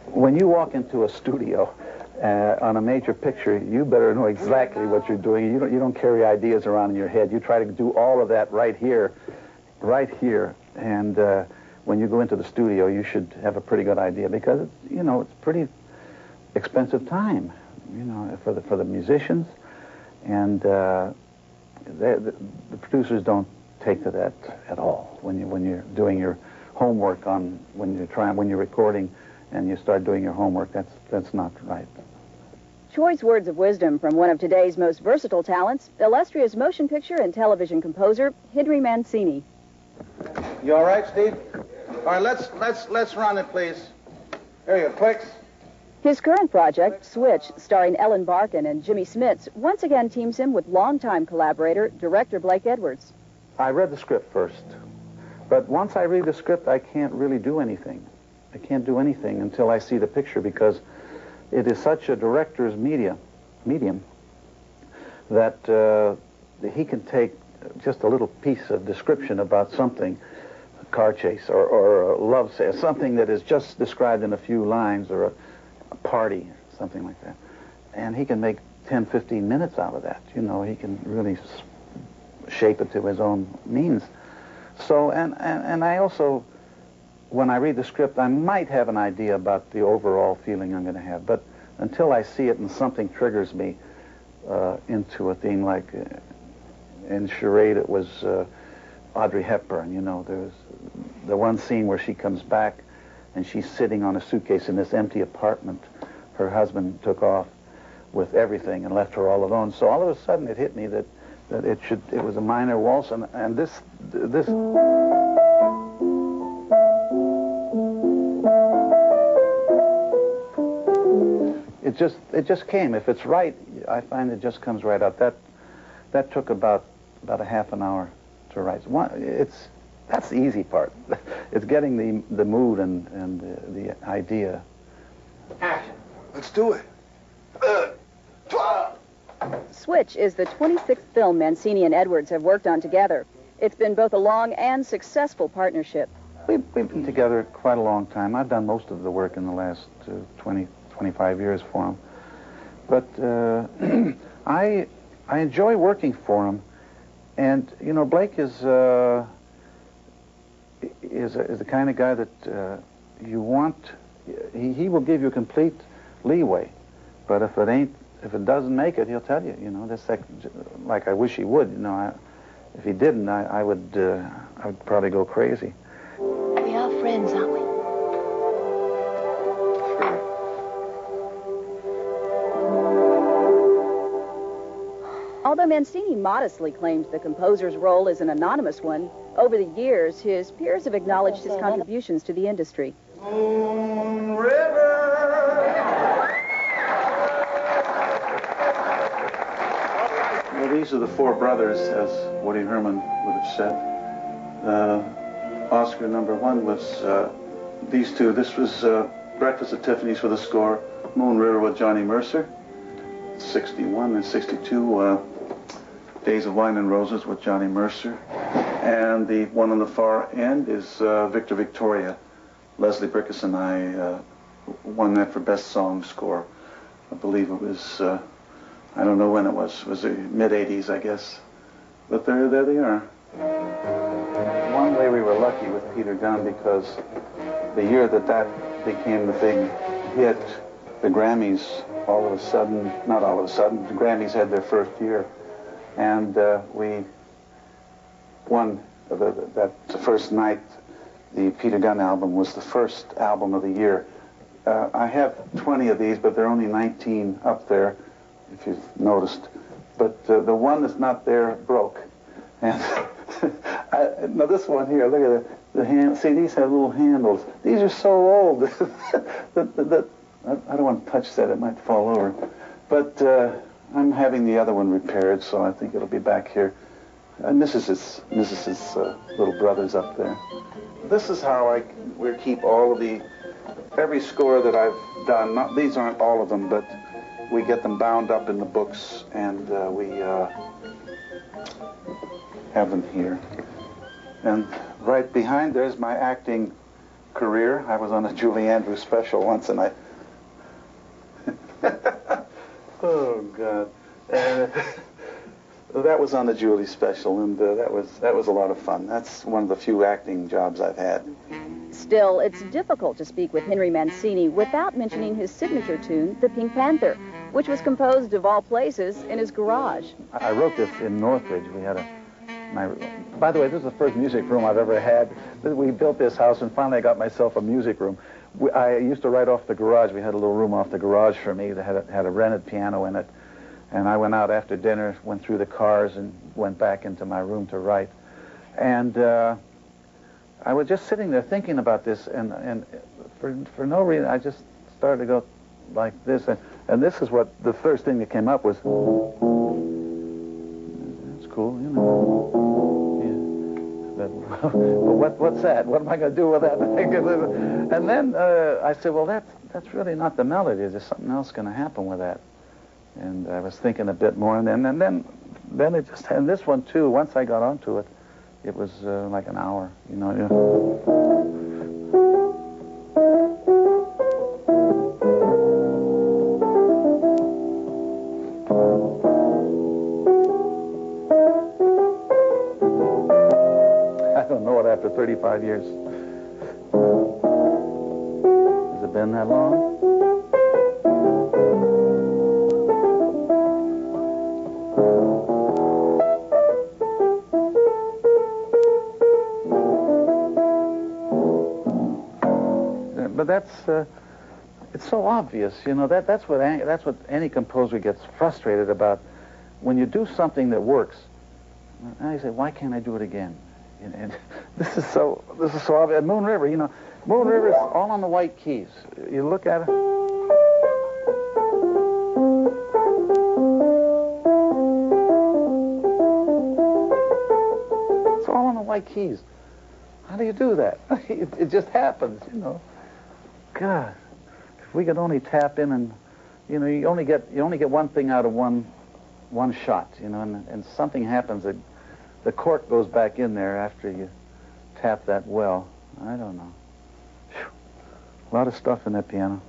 when you walk into a studio on a major picture, you better know exactly what you're doing. You don't carry ideas around in your head. You try to do all of that right here. And when you go into the studio, you should have a pretty good idea, because it's pretty expensive time, for the musicians, and the producers don't take to that at all. When you're doing your homework when you're recording, and you start doing your homework, that's not right. Choice words of wisdom from one of today's most versatile talents, illustrious motion picture and television composer Henry Mancini. You all right, Steve? All right, let's run it, please. Here you go, clicks. His current project, Switch, starring Ellen Barkin and Jimmy Smits, once again teams him with longtime collaborator, director Blake Edwards. I read the script first, but once I read the script, I can't really do anything. I can't do anything until I see the picture, because it is such a director's medium that he can take just a little piece of description about something, a car chase or a love affair, something that is just described in a few lines, or a party, something like that. And he can make 10, 15 minutes out of that. He can really shape it to his own means. So, and I also, when I read the script, I might have an idea about the overall feeling I'm going to have. But until I see it and something triggers me into a theme, like in Charade, it was Audrey Hepburn. There was the one scene where she comes back and she's sitting on a suitcase in this empty apartment. Her husband took off with everything and left her all alone. So all of a sudden it hit me that it was a minor waltz, and this it just came. If it's right, I find it just comes right out. That took about a half an hour to write. That's the easy part. It's getting the mood and the idea. Action. Let's do it. Switch is the 26th film Mancini and Edwards have worked on together. It's been both a long and successful partnership. We've been together quite a long time. I've done most of the work in the last 20, 25 years for him. But I enjoy working for him. And, Blake is the kind of guy that you want. He will give you complete leeway. But if it doesn't make it, he'll tell you. That's like I wish he would. If he didn't, I would probably go crazy. We are friends, aren't we? Sure. Although Mancini modestly claims the composer's role is an anonymous one, over the years, his peers have acknowledged his contributions to the industry. Moon River. Well, these are the four brothers, as Woody Herman would have said. Oscar #1 was these two. This was Breakfast at Tiffany's for the score, Moon River with Johnny Mercer, 61 and 62, Days of Wine and Roses with Johnny Mercer. And the one on the far end is Victor Victoria. Leslie Bricusse and I won that for Best Song Score. I believe it was, I don't know when it was the mid-'80s, I guess. But there they are. One way we were lucky with Peter Gunn, because the year that became the big hit, the Grammys, all of a sudden, not all of a sudden, the Grammys had their first year. And we won that first night. The Peter Gunn album was the first album of the year. I have 20 of these, but there are only 19 up there, if you've noticed. But the one that's not there broke. And now this one here, look at the hand. See, these have little handles. These are so old that I don't want to touch that. It might fall over. But I'm having the other one repaired, so I think it'll be back here. And this is his little brothers up there. This is how we keep all of every score that I've done. These aren't all of them, but we get them bound up in the books, and we have them here. And right behind there's my acting career. I was on a Julie Andrews special once, and I... Oh, God. That was on the Julie special, and that was a lot of fun. That's one of the few acting jobs I've had. Still, it's difficult to speak with Henry Mancini without mentioning his signature tune, The Pink Panther, which was composed, of all places, in his garage. I wrote this in Northridge. We had by the way, this is the first music room I've ever had. We built this house, and finally I got myself a music room. I used to write off the garage. We had a little room off the garage for me that had a rented piano in it. And I went out after dinner, went through the cars, and went back into my room to write. And I was just sitting there thinking about this, and for no reason, I just started to go like this. And this is what the first thing that came up was, that's cool, you know. Yeah. But what's that? What am I going to do with that? And then I said, well, that's really not the melody. There's something else going to happen with that. And I was thinking a bit more, and then it just, and this one too, once I got onto it, it was like an hour, you know. I don't know it after 35 years. Has it been that long? But that's it's so obvious, you know. That's what any composer gets frustrated about. When you do something that works, and you say, why can't I do it again? And this is so obvious. Moon River, you know, Moon River is all on the white keys. You look at it. It's all on the white keys. How do you do that? It just happens, you know. God, if we could only tap in, and you know, you only get one thing out of one shot, you know, and something happens that the cork goes back in there after you tap that well. I don't know. Whew. A lot of stuff in that piano.